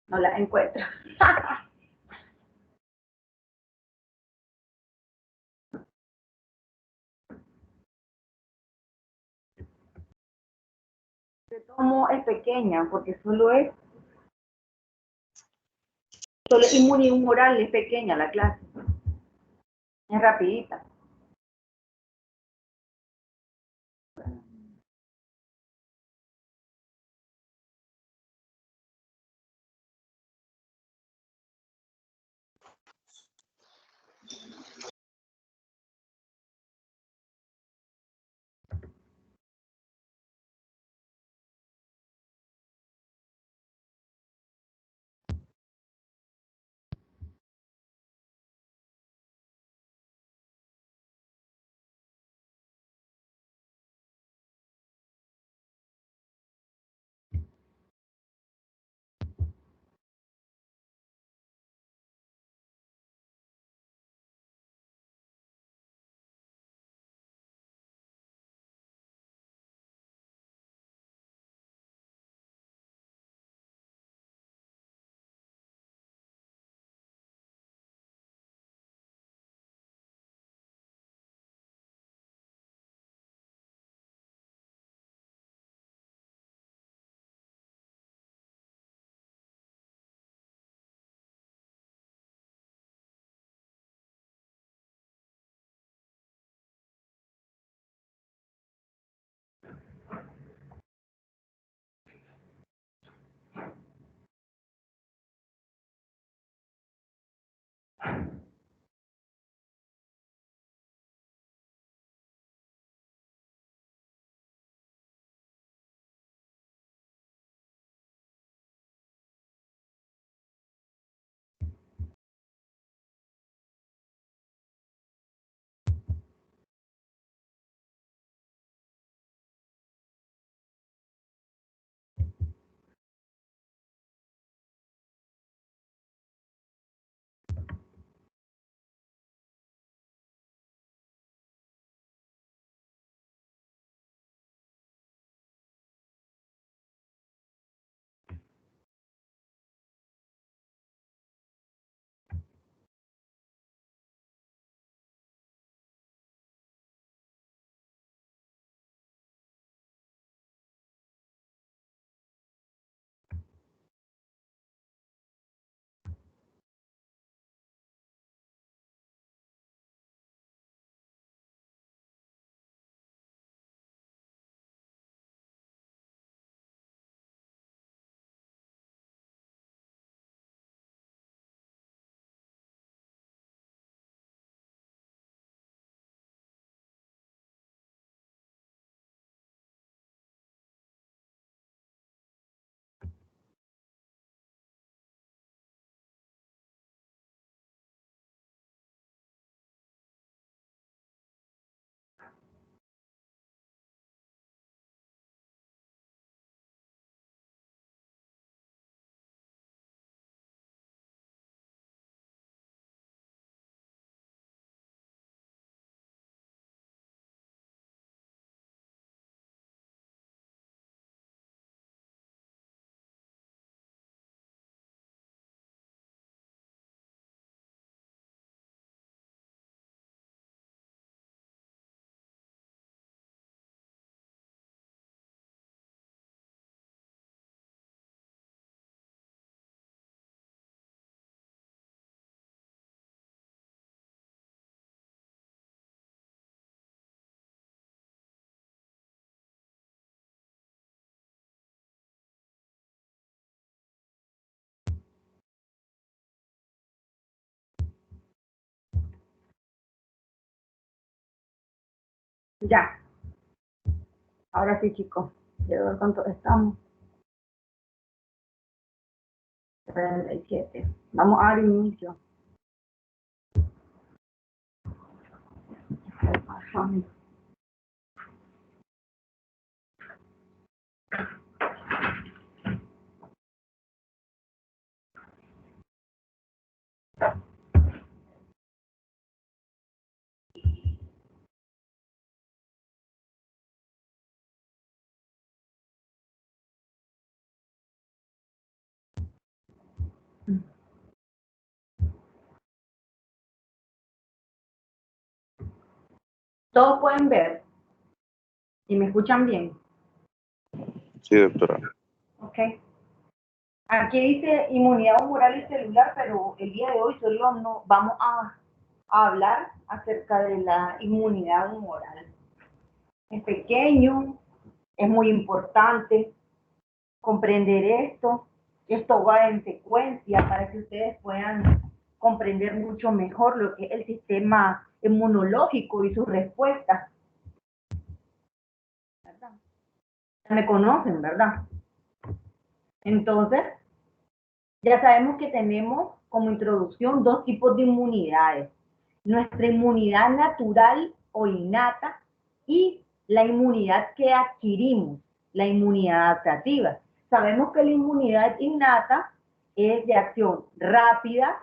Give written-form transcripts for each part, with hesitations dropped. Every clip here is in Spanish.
No las encuentro. De tomo es pequeña, porque solo es inmunihumoral, es pequeña la clase. Es rapidita. Ya, ahora sí, chicos. Quiero ver cuánto estamos. 37. Vamos a dar inicio. ¿Todos pueden ver? ¿Y me escucan bien? Sí, doctora. Ok. Aquí dice inmunidad humoral y celular, pero el día de hoy solo no, vamos a hablar acerca de la inmunidad humoral. Es pequeño, es muy importante comprender esto. Esto va en secuencia para que ustedes puedan comprender mucho mejor lo que es el sistema inmunológico y sus respuestas. ¿Verdad? Me conocen, ¿verdad? Entonces, ya sabemos que tenemos como introducción dos tipos de inmunidades. Nuestra inmunidad natural o innata y la inmunidad que adquirimos, la inmunidad adaptativa. Sabemos que la inmunidad innata es de acción rápida,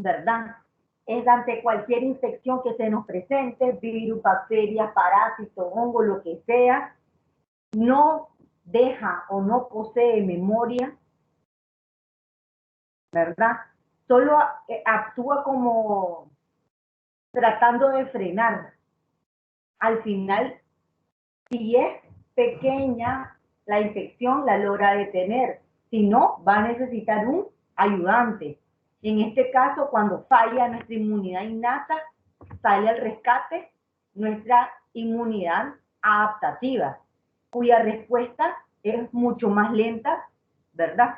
¿verdad? Es ante cualquier infección que se nos presente, virus, bacterias, parásitos, hongo, lo que sea, no deja o no posee memoria, ¿verdad? Solo actúa como tratando de frenar. Al final, si es pequeña la infección, la logra detener. Si no, va a necesitar un ayudante. En este caso, cuando falla nuestra inmunidad innata, sale al rescate nuestra inmunidad adaptativa, cuya respuesta es mucho más lenta, ¿verdad?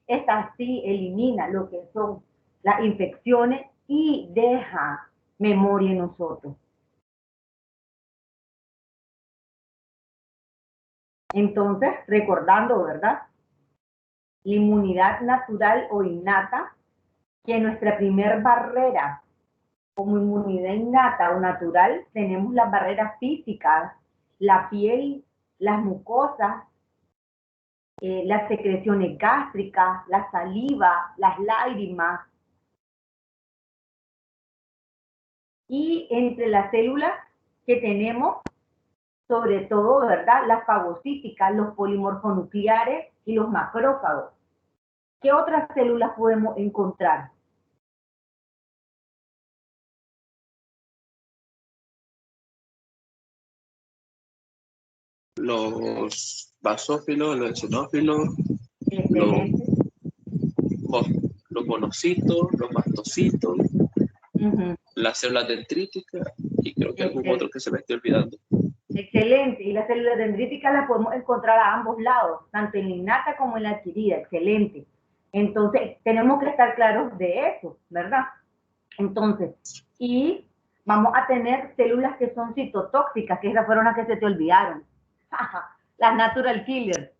Esta sí elimina lo que son las infecciones y deja memoria en nosotros. Entonces, recordando, ¿verdad? La inmunidad natural o innata, que nuestra primer barrera como inmunidad innata o natural, tenemos las barreras físicas, la piel, las mucosas, las secreciones gástricas, la saliva, las lágrimas. Y entre las células que tenemos, sobre todo, ¿verdad? Las fagocíticas, los polimorfonucleares y los macrófagos. ¿Qué otras células podemos encontrar? Los basófilos, los eosinófilos, Excelente. los monocitos, los mastocitos, las células dendríticas y creo que algún otro que se me esté olvidando. Excelente. Y las células dendríticas las podemos encontrar a ambos lados, tanto en la innata como en la adquirida. Excelente. Entonces, tenemos que estar claros de eso, ¿verdad? Entonces, y vamos a tener células que son citotóxicas, que esas fueron las que se te olvidaron. Las natural killers.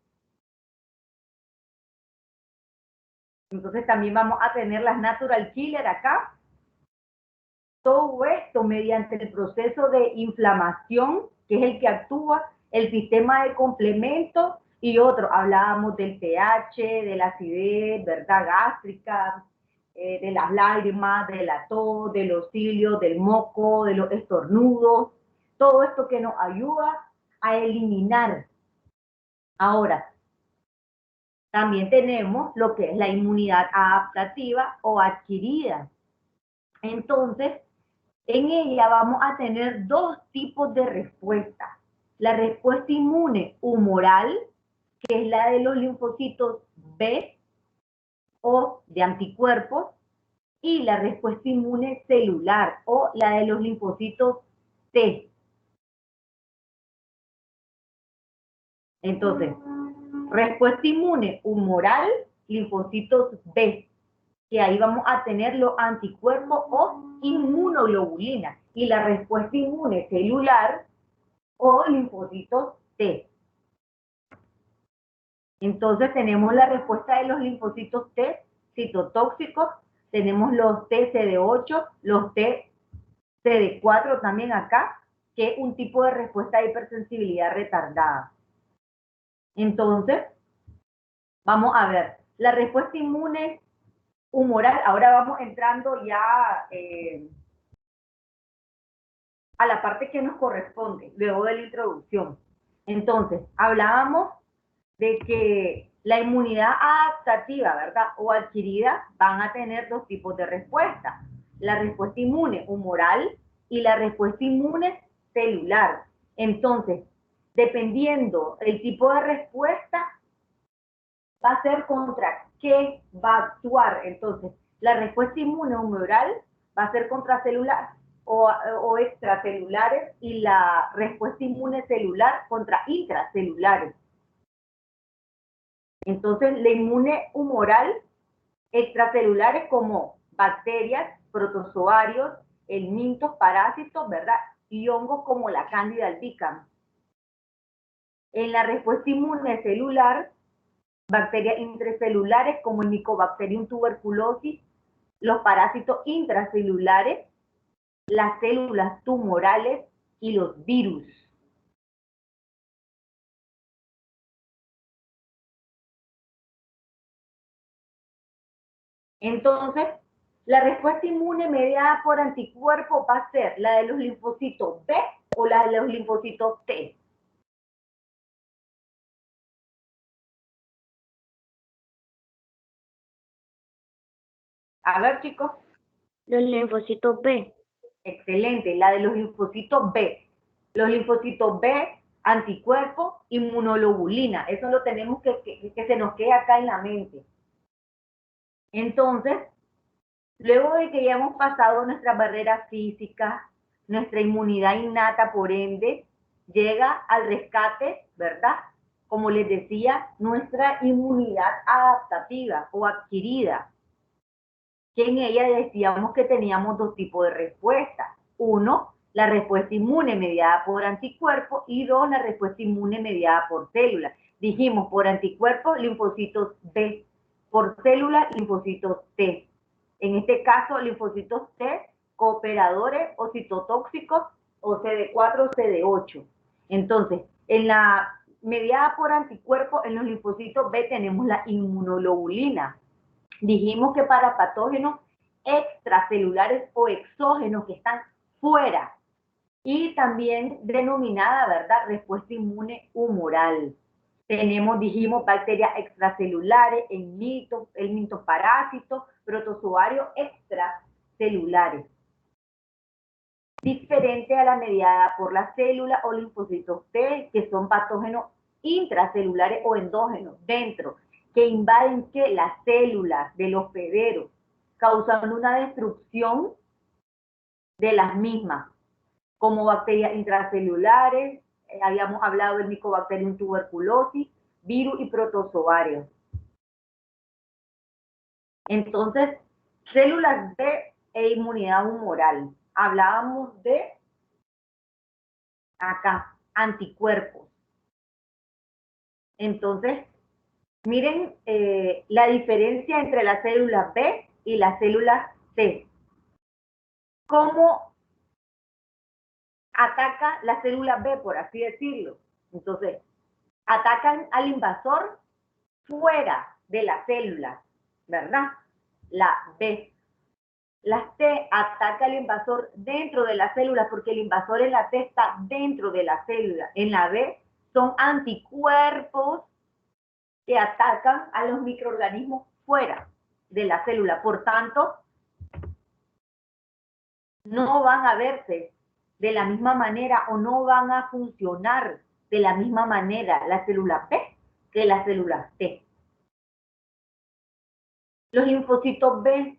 Entonces, también vamos a tener las natural killers acá. Todo esto mediante el proceso de inflamación, que es el que actúa, el sistema de complemento y otro. Hablábamos del pH, de la acidez, ¿verdad? Gástrica, de las lágrimas, de la tos, de los cilios, del moco, de los estornudos. Todo esto que nos ayuda a eliminar. Ahora, también tenemos lo que es la inmunidad adaptativa o adquirida. Entonces, en ella vamos a tener dos tipos de respuesta. La respuesta inmune humoral, que es la de los linfocitos B o de anticuerpos, y la respuesta inmune celular o la de los linfocitos T. Entonces, respuesta inmune humoral, linfocitos B, que ahí vamos a tener los anticuerpos o inmunoglobulina, y la respuesta inmune celular o linfocitos T. Entonces tenemos la respuesta de los linfocitos T citotóxicos, tenemos los TCD8, los TCD4 también acá, que es un tipo de respuesta de hipersensibilidad retardada. Entonces, vamos a ver, la respuesta inmune humoral, ahora vamos entrando ya a la parte que nos corresponde, luego de la introducción. Entonces, hablábamos de que la inmunidad adaptativa, ¿verdad? O adquirida, van a tener dos tipos de respuesta. La respuesta inmune humoral y la respuesta inmune celular. Entonces, dependiendo el tipo de respuesta, va a ser contra qué va a actuar. Entonces, la respuesta inmune humoral va a ser contra celular o extracelulares, y la respuesta inmune celular contra intracelulares. Entonces, la inmune humoral extracelulares como bacterias, protozoarios, helmintos, parásitos, ¿verdad? Y hongos como la Candida albicans. En la respuesta inmune celular, bacterias intracelulares como el Mycobacterium tuberculosis, los parásitos intracelulares, las células tumorales y los virus. Entonces, la respuesta inmune mediada por anticuerpos va a ser la de los linfocitos B o la de los linfocitos T. A ver, chicos. Los linfocitos B. Excelente, la de los linfocitos B. Los linfocitos B, anticuerpos, inmunoglobulina. Eso lo tenemos que se nos quede acá en la mente. Entonces, luego de que ya hemos pasado nuestra barrera física, nuestra inmunidad innata, por ende, llega al rescate, ¿verdad? Como les decía, nuestra inmunidad adaptativa o adquirida, que en ella decíamos que teníamos dos tipos de respuestas. Uno, la respuesta inmune mediada por anticuerpos, y dos, la respuesta inmune mediada por células. Dijimos por anticuerpos, linfocitos B, por células, linfocitos T. En este caso, linfocitos T, cooperadores o citotóxicos, o CD4 o CD8. Entonces, en la mediada por anticuerpos, en los linfocitos B tenemos la inmunoglobulina. Dijimos que para patógenos extracelulares o exógenos que están fuera, y también denominada, ¿verdad?, respuesta inmune humoral. Tenemos, dijimos, bacterias extracelulares, helmintos parásitos, protozoarios extracelulares. Diferente a la mediada por la célula o linfocitos T, que son patógenos intracelulares o endógenos, dentro, que invaden ¿qué? Las células del hospedero, causando una destrucción de las mismas, como bacterias intracelulares, habíamos hablado del Mycobacterium tuberculosis, virus y protozoarios. Entonces, células B e inmunidad humoral. Hablábamos de, acá, anticuerpos. Entonces, miren la diferencia entre las células B y las células T. ¿Cómo ataca la célula B, por así decirlo? Entonces, atacan al invasor fuera de la célula, ¿verdad? La B. La T ataca al invasor dentro de la célula, porque el invasor en la T está dentro de la célula. En la B son anticuerpos que atacan a los microorganismos fuera de la célula. Por tanto, no van a verse de la misma manera o no van a funcionar de la misma manera la célula B que la célula T. Los linfocitos B.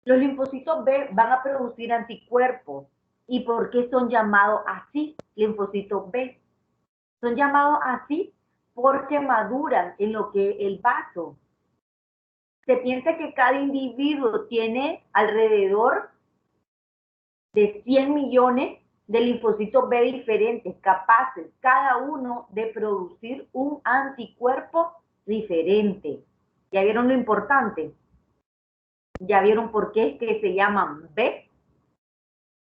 Los linfocitos B van a producir anticuerpos. ¿Y por qué son llamados así, linfocitos B? Son llamados así porque maduran en lo que el vaso. Se piensa que cada individuo tiene alrededor de 100 millones de linfocitos B diferentes, capaces cada uno de producir un anticuerpo diferente. ¿Ya vieron lo importante? ¿Ya vieron por qué es que se llaman B?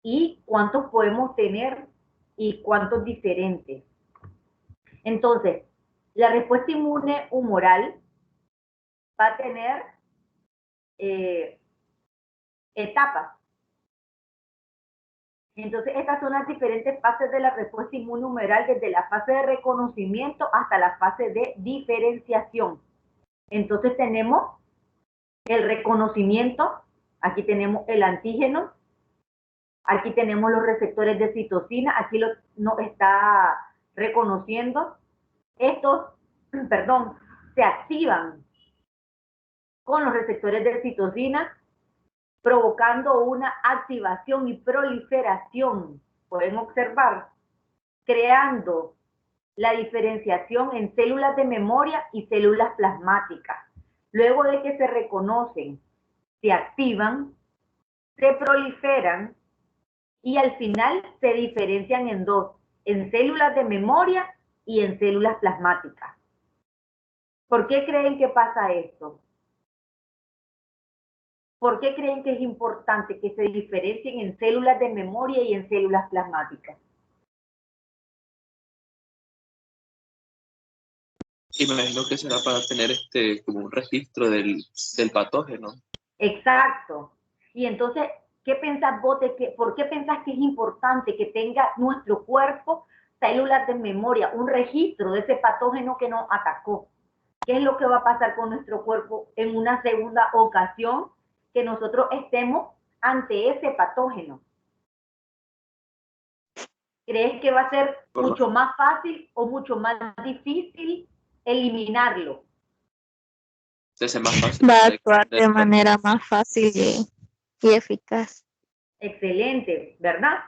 ¿Y cuántos podemos tener y cuántos diferentes? Entonces, la respuesta inmune humoral va a tener etapas. Entonces, estas son las diferentes fases de la respuesta inmune humoral, desde la fase de reconocimiento hasta la fase de diferenciación. Entonces, tenemos el reconocimiento, aquí tenemos el antígeno, Aquí tenemos los receptores de citosina, aquí nos está reconociendo. Estos, perdón, se activan con los receptores de citosina, provocando una activación y proliferación, pueden observar, creando la diferenciación en células de memoria y células plasmáticas. Luego de que se reconocen, se activan, se proliferan y al final se diferencian en dos, en células de memoria y en células plasmáticas. ¿Por qué creen que pasa esto? ¿Por qué creen que es importante que se diferencien en células de memoria y en células plasmáticas? Y me imagino que será para tener como un registro del patógeno. Exacto. Y entonces, ¿qué pensás vos por qué pensás que es importante que tenga nuestro cuerpo células de memoria, un registro de ese patógeno que nos atacó? ¿Qué es lo que va a pasar con nuestro cuerpo en una segunda ocasión que nosotros estemos ante ese patógeno? ¿Crees que va a ser mucho más fácil o mucho más difícil eliminarlo? Más fácil. Va a actuar de manera más fácil y eficaz. Excelente, ¿verdad?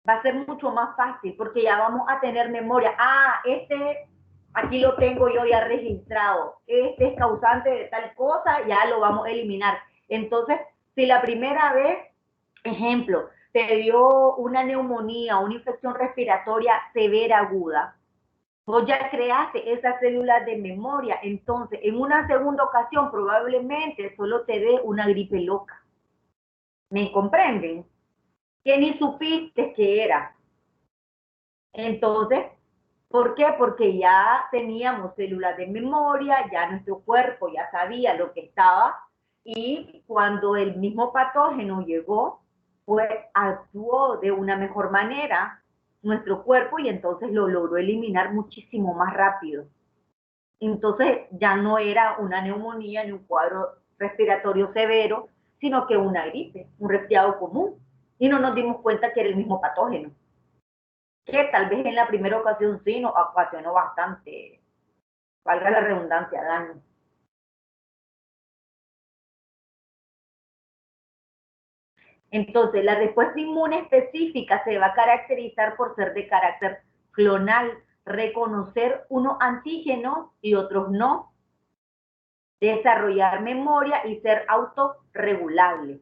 Va a ser mucho más fácil porque ya vamos a tener memoria. Ah, aquí lo tengo yo ya registrado. Este es causante de tal cosa, ya lo vamos a eliminar. Entonces, si la primera vez, ejemplo, te dio una neumonía, una infección respiratoria severa aguda, vos ya creaste esas células de memoria, entonces en una segunda ocasión probablemente solo te dé una gripe loca. ¿Me comprenden? Que ni supiste que era. Entonces, ¿por qué? Porque ya teníamos células de memoria, ya nuestro cuerpo ya sabía lo que estaba y cuando el mismo patógeno llegó, pues actuó de una mejor manera nuestro cuerpo y entonces lo logró eliminar muchísimo más rápido. Entonces ya no era una neumonía ni un cuadro respiratorio severo, sino que una gripe, un resfriado común. Y no nos dimos cuenta que era el mismo patógeno. Que tal vez en la primera ocasión sí nos ocasionó bastante, valga la redundancia, daño. Entonces, la respuesta inmune específica se va a caracterizar por ser de carácter clonal, reconocer unos antígenos y otros no, desarrollar memoria y ser autorregulable.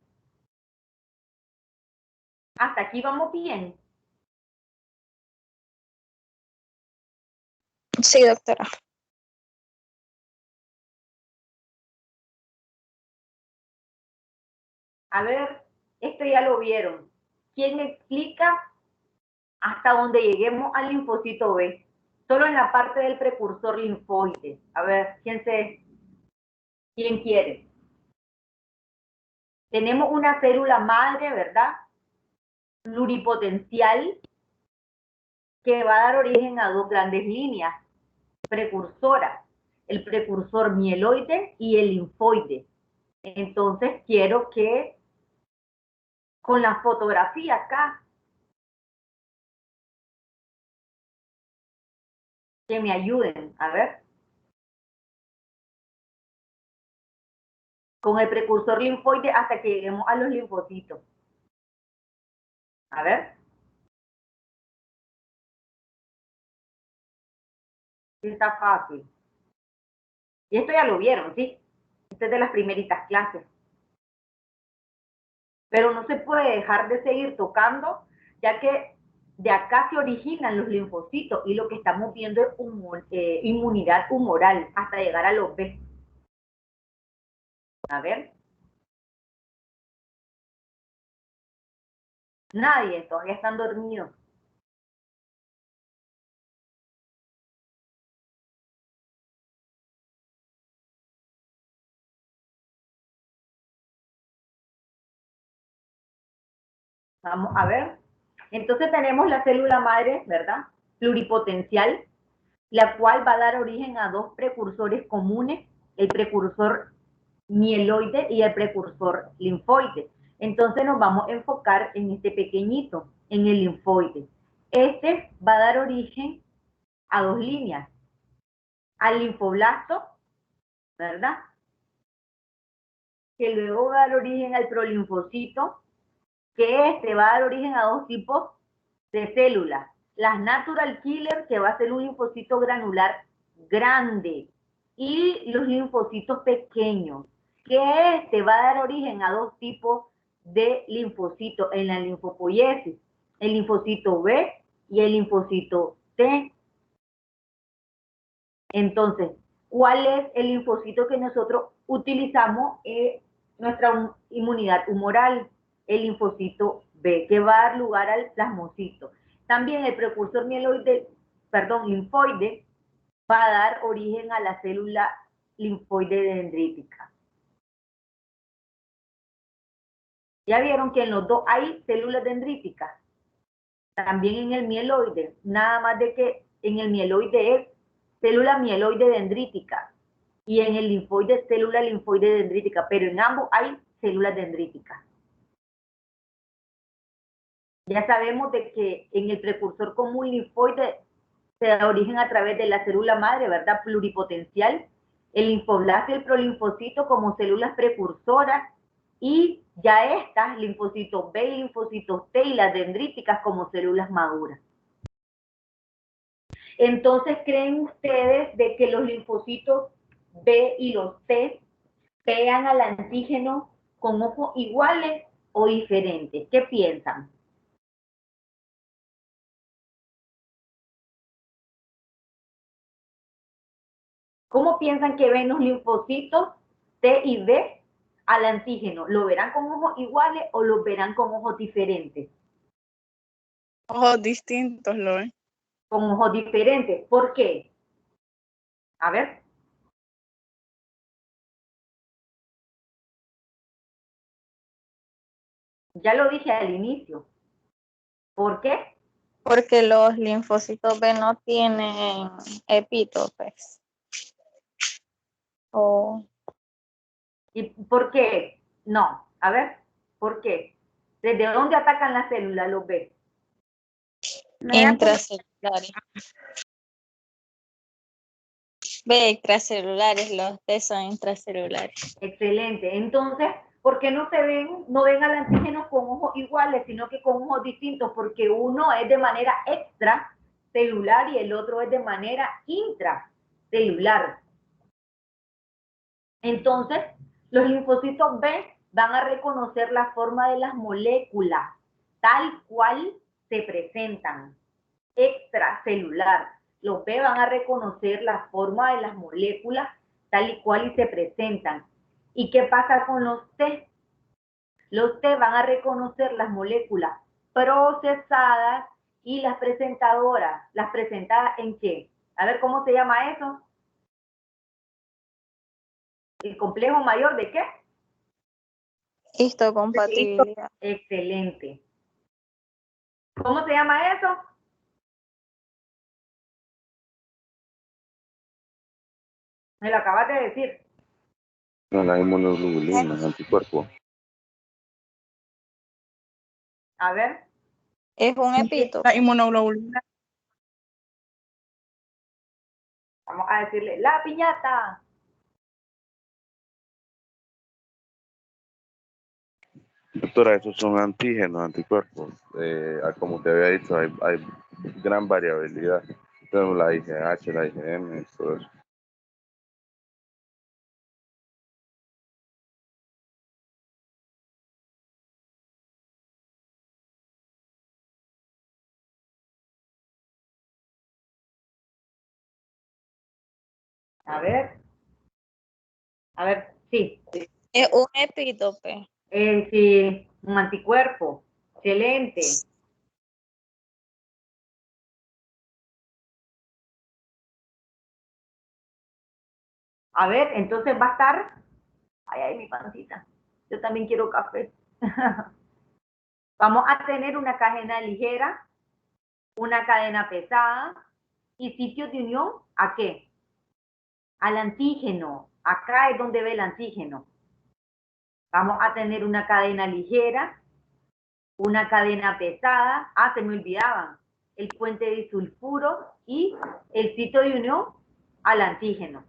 Hasta aquí vamos bien. Sí, doctora. A ver, esto ya lo vieron. ¿Quién me explica hasta donde lleguemos al linfocito B? Solo en la parte del precursor linfoide. A ver, ¿quién quiere? Tenemos una célula madre, ¿verdad? Pluripotencial, que va a dar origen a dos grandes líneas precursoras, el precursor mieloide y el linfoide. Entonces quiero que con la fotografía acá, que me ayuden, a ver. Con el precursor linfoide hasta que lleguemos a los linfocitos. A ver. Sí, está fácil. Y esto ya lo vieron, ¿sí? Este es de las primeritas clases. Pero no se puede dejar de seguir tocando, ya que de acá se originan los linfocitos y lo que estamos viendo es inmunidad humoral hasta llegar a los B. A ver. Nadie, todavía están dormidos. Vamos a ver. Entonces tenemos la célula madre, ¿verdad? Pluripotencial, la cual va a dar origen a dos precursores comunes, el precursor mieloide y el precursor linfoide. Entonces nos vamos a enfocar en este pequeñito, en el linfoide. Este va a dar origen a dos líneas. Al linfoblasto, ¿verdad? Que luego va a dar origen al prolinfocito, que este va a dar origen a dos tipos de células. Las natural killer, que va a ser un linfocito granular grande, y los linfocitos pequeños, que este va a dar origen a dos tipos de linfocitos en la linfopoiesis, el linfocito B y el linfocito T. Entonces, ¿cuál es el linfocito que nosotros utilizamos en nuestra inmunidad humoral? El linfocito B, que va a dar lugar al plasmocito. También el precursor linfoide, va a dar origen a la célula linfoide dendrítica. Ya vieron que en los dos hay células dendríticas. También en el mieloide, nada más de que en el mieloide es célula mieloide dendrítica y en el linfoide célula linfoide dendrítica, pero en ambos hay células dendríticas. Ya sabemos de que en el precursor común linfoide se da origen a través de la célula madre, ¿verdad? Pluripotencial, el linfoblasto y el prolinfocito como células precursoras, y ya estas, linfocitos B y linfocitos T y las dendríticas como células maduras. Entonces, ¿creen ustedes de que los linfocitos B y los T vean al antígeno con ojos iguales o diferentes? ¿Qué piensan? ¿Cómo piensan que ven los linfocitos T y B al antígeno? ¿Lo verán con ojos iguales o lo verán con ojos diferentes? Ojos distintos, lo ven. Con ojos diferentes. ¿Por qué? A ver. Ya lo dije al inicio. ¿Por qué? Porque los linfocitos B no tienen epítopes. ¿Y por qué? No. A ver, ¿por qué? ¿Desde dónde atacan las células los B? Intracelulares. B extracelulares, los T son intracelulares. Excelente. Entonces, ¿por qué no ven al antígeno con ojos iguales, sino que con ojos distintos? Porque uno es de manera extracelular y el otro es de manera intracelular. Entonces, los linfocitos B van a reconocer la forma de las moléculas tal cual se presentan, extracelular. Los B van a reconocer la forma de las moléculas tal y cual y se presentan. ¿Y qué pasa con los T? Los T van a reconocer las moléculas procesadas y las presentadoras. ¿Las presentadas en qué? A ver, ¿cómo se llama eso? ¿El complejo mayor de qué? Histocompatibilidad. Excelente. ¿Cómo se llama eso? Me lo acabas de decir. No, la inmunoglobulina, anticuerpo. A ver. Es un epítope. La inmunoglobulina. Vamos a decirle, la piñata. Doctora, esos son antígenos, anticuerpos. Como te había dicho, hay gran variabilidad. Tenemos la IgH, la IgM, todo eso. A ver. A ver, sí. Es un epítope. Sí, un anticuerpo. Excelente. A ver, entonces va a estar. Ay, ay, mi pancita. Yo también quiero café. Vamos a tener una cadena ligera, una cadena pesada y sitios de unión, ¿a qué? Al antígeno. Acá es donde ve el antígeno. Vamos a tener una cadena ligera, una cadena pesada. Ah, se me olvidaban. El puente disulfuro y el sitio de unión al antígeno.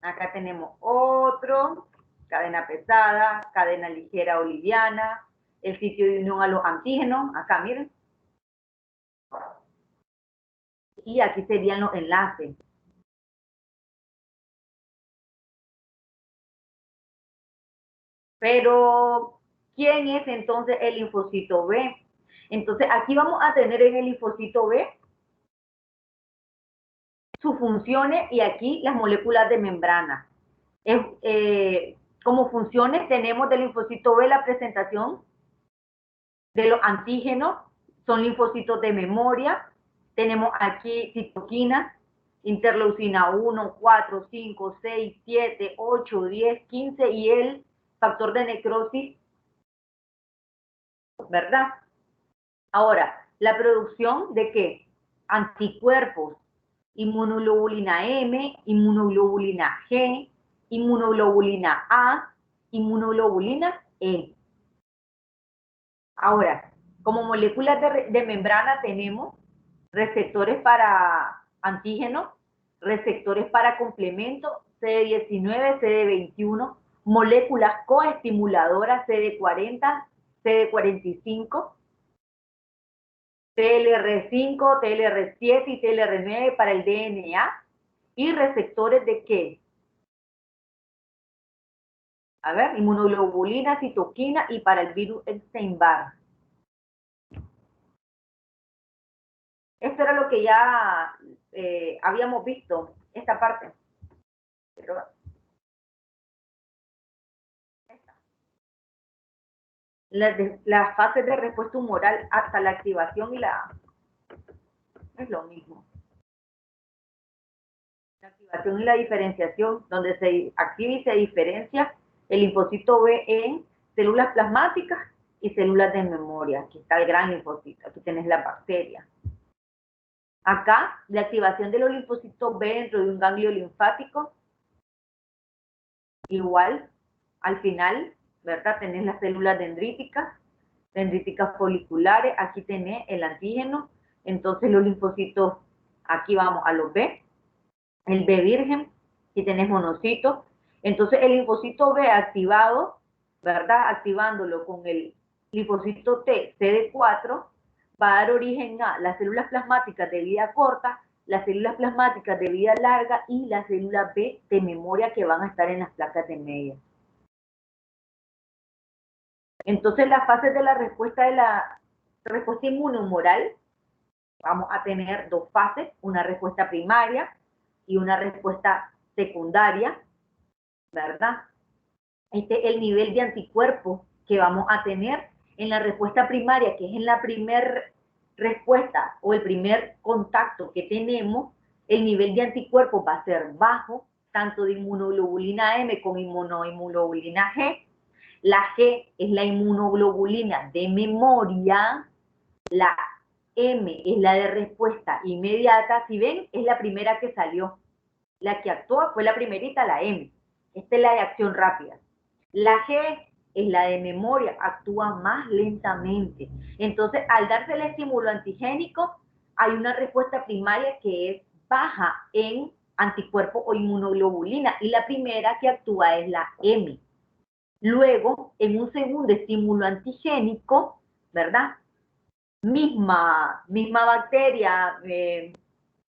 Acá tenemos otro, cadena pesada, cadena ligera o liviana, el sitio de unión a los antígenos. Acá, miren. Y aquí serían los enlaces. Pero, ¿quién es entonces el linfocito B? Entonces, aquí vamos a tener en el linfocito B sus funciones y aquí las moléculas de membrana. Como funciones tenemos del linfocito B la presentación de los antígenos, son linfocitos de memoria. Tenemos aquí citoquinas, interleucina 1, 4, 5, 6, 7, 8, 10, 15 y el factor de necrosis, ¿verdad? Ahora, la producción de ¿qué? Anticuerpos, inmunoglobulina M, inmunoglobulina G, inmunoglobulina A, inmunoglobulina E. Ahora, como moléculas de membrana tenemos receptores para antígenos, receptores para complemento, CD19, CD21, moléculas coestimuladoras CD40, CD45, TLR5, TLR7 y TLR9 para el DNA, y receptores de ¿qué? A ver, inmunoglobulina, citoquina y para el virus Epstein-Barr. Esto era lo que ya habíamos visto, esta parte. Pero, las fases de respuesta humoral hasta la activación y la... es lo mismo. La activación y la diferenciación, donde se activa y se diferencia el linfocito B en células plasmáticas y células de memoria. Aquí está el gran linfocito, aquí tenés la bacteria. Acá, la activación de los linfocitos B dentro de un ganglio linfático. Igual, al final, ¿verdad? Tenés las células dendríticas foliculares, aquí tenés el antígeno, entonces los linfocitos, aquí vamos a los B, el B virgen, aquí tenés monocitos, entonces el linfocito B activado, ¿verdad? Activándolo con el linfocito T, CD4, va a dar origen a las células plasmáticas de vida corta, las células plasmáticas de vida larga y las células B de memoria que van a estar en las placas de media. Entonces, las fases de la respuesta inmunohumoral, vamos a tener dos fases, una respuesta primaria y una respuesta secundaria, ¿verdad? Este es el nivel de anticuerpos que vamos a tener en la respuesta primaria, que es en la primera respuesta o el primer contacto que tenemos, el nivel de anticuerpos va a ser bajo, tanto de inmunoglobulina M como inmunoglobulina G. La G es la inmunoglobulina de memoria, la M es la de respuesta inmediata. Si ven, es la primera que salió. La que actúa fue la primerita, la M. Esta es la de acción rápida. La G es la de memoria, actúa más lentamente. Entonces, al darse el estímulo antigénico, hay una respuesta primaria que es baja en anticuerpo o inmunoglobulina, y la primera que actúa es la M. Luego, en un segundo estímulo antigénico, ¿verdad? Misma bacteria,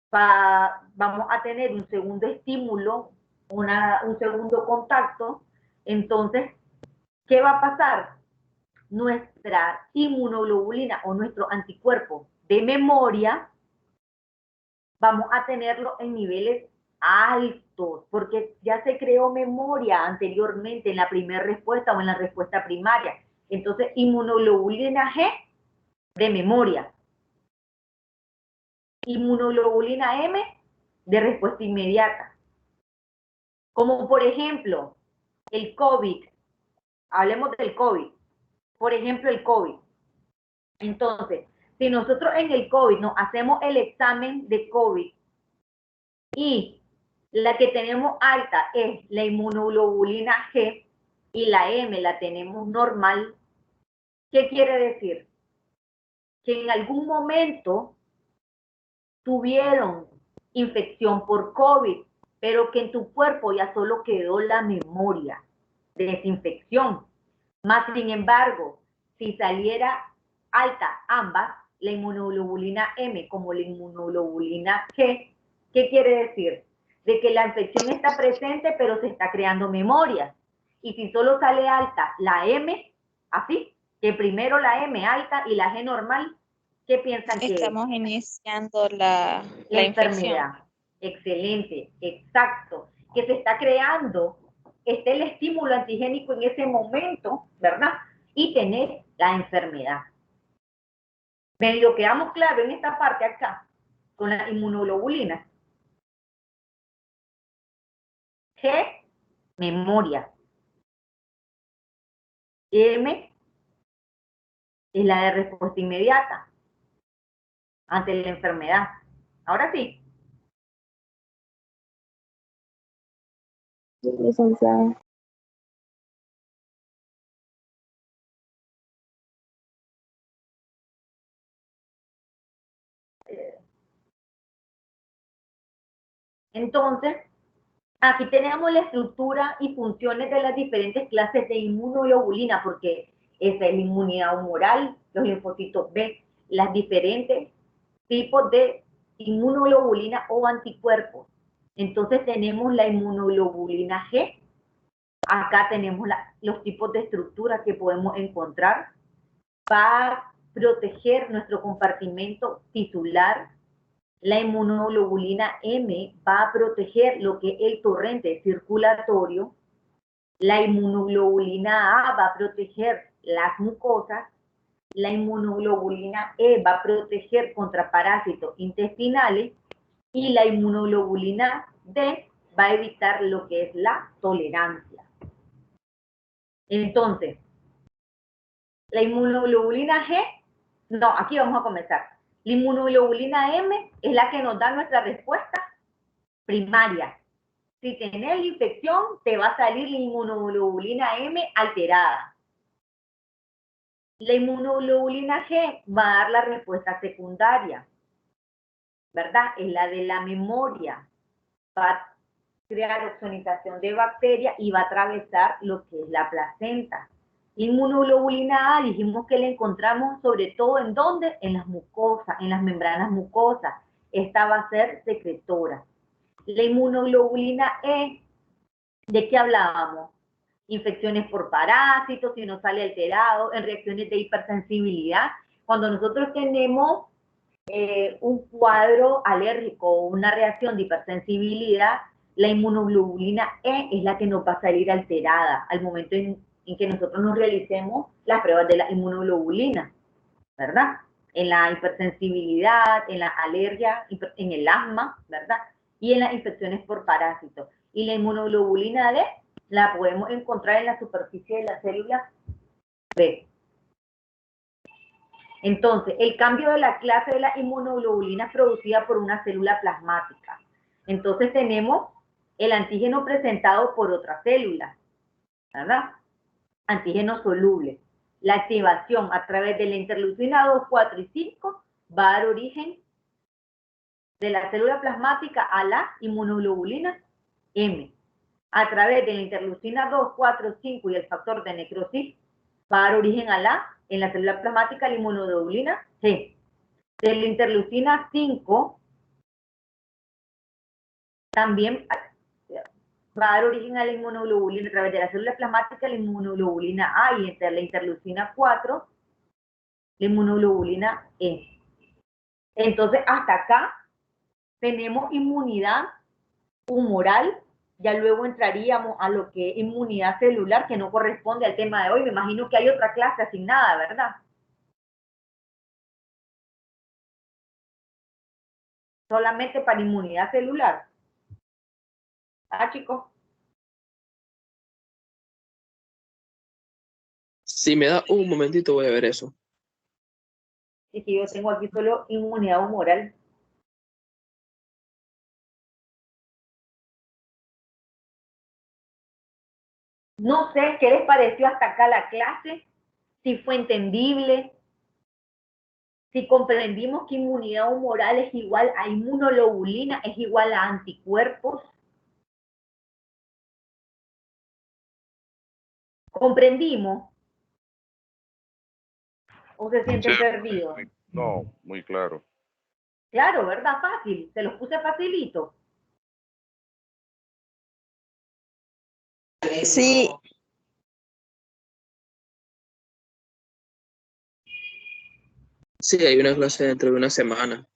vamos a tener un segundo estímulo, un segundo contacto. Entonces, ¿qué va a pasar? Nuestra inmunoglobulina o nuestro anticuerpo de memoria, vamos a tenerlo en niveles altos, porque ya se creó memoria anteriormente en la primera respuesta o en la respuesta primaria. Entonces, inmunoglobulina G de memoria. Inmunoglobulina M de respuesta inmediata. Como por ejemplo, el COVID. Hablemos del COVID. Por ejemplo, el COVID. Entonces, si nosotros en el COVID nos hacemos el examen de COVID y la que tenemos alta es la inmunoglobulina G, y la M la tenemos normal, ¿qué quiere decir? Que en algún momento tuvieron infección por COVID, pero que en tu cuerpo ya solo quedó la memoria de esa infección. Más sin embargo, si saliera alta ambas, la inmunoglobulina M como la inmunoglobulina G, ¿qué quiere decir? De que la infección está presente, pero se está creando memoria. Y si solo sale alta la M, así, que primero la M alta y la G normal, ¿qué piensan que es? Estamos iniciando la infección. Enfermedad. Excelente, exacto. Que se está creando, está el estímulo antigénico en ese momento, ¿verdad? Y tener la enfermedad. Medio quedamos claro en esta parte acá, con la inmunoglobulina. G, memoria. M es la de respuesta inmediata ante la enfermedad. Ahora sí. Licenciada. Entonces, aquí tenemos la estructura y funciones de las diferentes clases de inmunoglobulina, porque esa es la inmunidad humoral, los linfocitos B, las diferentes tipos de inmunoglobulina o anticuerpos. Entonces tenemos la inmunoglobulina G. Acá tenemos los tipos de estructuras que podemos encontrar. Va a proteger nuestro compartimento tisular. La inmunoglobulina M va a proteger lo que es el torrente circulatorio. La inmunoglobulina A va a proteger las mucosas. La inmunoglobulina E va a proteger contra parásitos intestinales. Y la inmunoglobulina D va a evitar lo que es la tolerancia. Entonces, la inmunoglobulina G, no, aquí vamos a comenzar. La inmunoglobulina M es la que nos da nuestra respuesta primaria. Si tenés la infección, te va a salir la inmunoglobulina M alterada. La inmunoglobulina G va a dar la respuesta secundaria, ¿verdad? Es la de la memoria. Va a crear oxonización de bacterias y va a atravesar lo que es la placenta. La inmunoglobulina A dijimos que la encontramos sobre todo en ¿dónde? En las mucosas, en las membranas mucosas. Esta va a ser secretora. La inmunoglobulina E, ¿de qué hablábamos? Infecciones por parásitos, si no sale alterado, en reacciones de hipersensibilidad. Cuando nosotros tenemos un cuadro alérgico o una reacción de hipersensibilidad, la inmunoglobulina E es la que nos va a salir alterada al momento en que nosotros nos realicemos las pruebas de la inmunoglobulina, ¿verdad? En la hipersensibilidad, en la alergia, en el asma, ¿verdad? Y en las infecciones por parásitos. Y la inmunoglobulina D la podemos encontrar en la superficie de la célula B. Entonces, el cambio de la clase de la inmunoglobulina es producida por una célula plasmática. Entonces tenemos el antígeno presentado por otra célula, ¿verdad? Antígeno soluble. La activación a través de la interleucina 2, 4 y 5 va a dar origen de la célula plasmática a la inmunoglobulina M. A través de la interleucina 2, 4, 5 y el factor de necrosis va a dar origen a en la célula plasmática, la inmunoglobulina G. De la interleucina 5 también va a dar origen a la inmunoglobulina a través de la célula plasmática, la inmunoglobulina A, y entre la interleucina 4, la inmunoglobulina E. Entonces, hasta acá tenemos inmunidad humoral. Ya luego entraríamos a lo que es inmunidad celular, que no corresponde al tema de hoy. Me imagino que hay otra clase asignada, ¿verdad? Solamente para inmunidad celular. Ah, chicos. Si me da un momentito, voy a ver eso. Y que yo tengo aquí solo inmunidad humoral. No sé qué les pareció hasta acá la clase, si fue entendible, si comprendimos que inmunidad humoral es igual a inmunoglobulina, es igual a anticuerpos. ¿Comprendimos? ¿O se sienten Sí, perdidos? no, muy claro. Claro, ¿verdad? Fácil. Se los puse facilito. Sí, Sí, hay una clase dentro de una semana.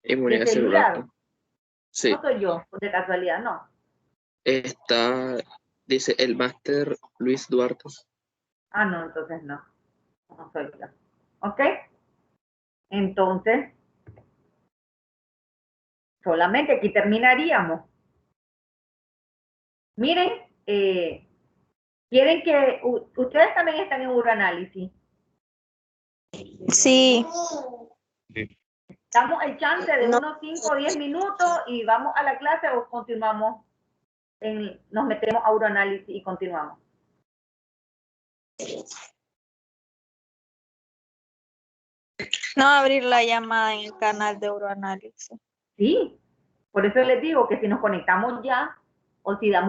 ¿De Inmunidad celular. celular? Sí, No soy yo, de casualidad, no. está, dice el máster Luis Duarte. Ah, no, entonces no. No soy yo. ¿Ok? Entonces, solamente aquí terminaríamos. Miren, quieren que ustedes también están en uroanálisis. Sí, Damos el chance de no, unos 5 o 10 minutos y vamos a la clase o continuamos, nos metemos a uroanálisis y continuamos. no abrir la llamada en el canal de Uroanálisis. Sí, por eso les digo que si nos conectamos ya o si damos